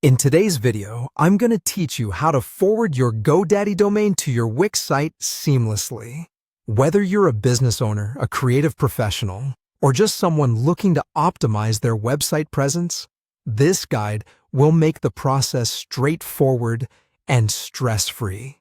In today's video, I'm going to teach you how to forward your GoDaddy domain to your Wix site seamlessly. Whether you're a business owner, a creative professional, or just someone looking to optimize their website presence, this guide will make the process straightforward and stress-free.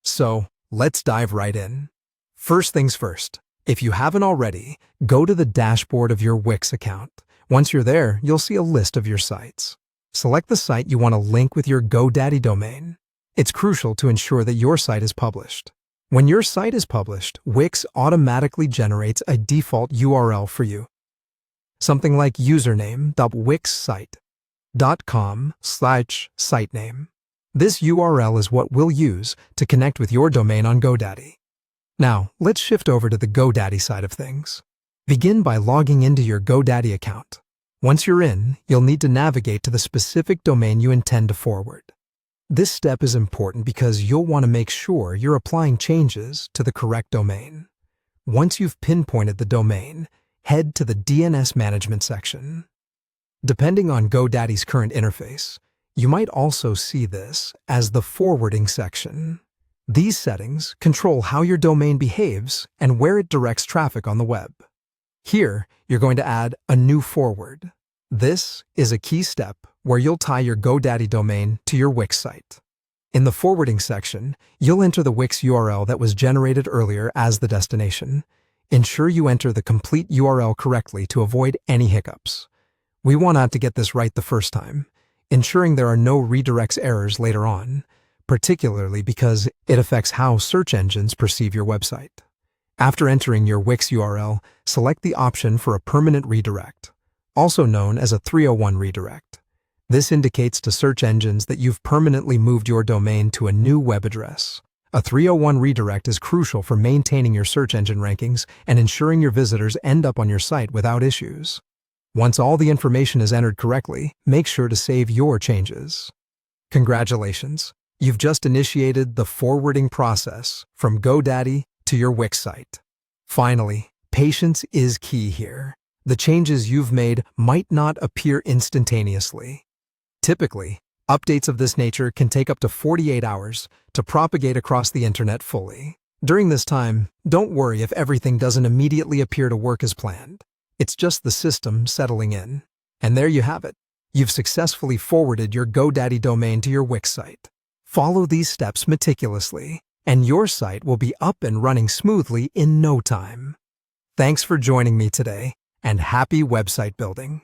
So, let's dive right in. First things first, if you haven't already, go to the dashboard of your Wix account. Once you're there, you'll see a list of your sites. Select the site you want to link with your GoDaddy domain. It's crucial to ensure that your site is published. When your site is published, Wix automatically generates a default URL for you. Something like username.wixsite.com/sitename. This URL is what we'll use to connect with your domain on GoDaddy. Now, let's shift over to the GoDaddy side of things. Begin by logging into your GoDaddy account. Once you're in, you'll need to navigate to the specific domain you intend to forward. This step is important because you'll want to make sure you're applying changes to the correct domain. Once you've pinpointed the domain, head to the DNS management section. Depending on GoDaddy's current interface, you might also see this as the forwarding section. These settings control how your domain behaves and where it directs traffic on the web. Here, you're going to add a new forward. This is a key step where you'll tie your GoDaddy domain to your Wix site. In the forwarding section, you'll enter the Wix URL that was generated earlier as the destination. Ensure you enter the complete URL correctly to avoid any hiccups. We want to get this right the first time, ensuring there are no redirects errors later on, particularly because it affects how search engines perceive your website. After entering your Wix URL, select the option for a permanent redirect, also known as a 301 redirect. This indicates to search engines that you've permanently moved your domain to a new web address. A 301 redirect is crucial for maintaining your search engine rankings and ensuring your visitors end up on your site without issues. Once all the information is entered correctly, make sure to save your changes. Congratulations! You've just initiated the forwarding process from GoDaddy to your Wix site. Finally, patience is key here. The changes you've made might not appear instantaneously. Typically, updates of this nature can take up to 48 hours to propagate across the internet fully. During this time, don't worry if everything doesn't immediately appear to work as planned. It's just the system settling in. And there you have it. You've successfully forwarded your GoDaddy domain to your Wix site. Follow these steps meticulously, and your site will be up and running smoothly in no time. Thanks for joining me today, and happy website building!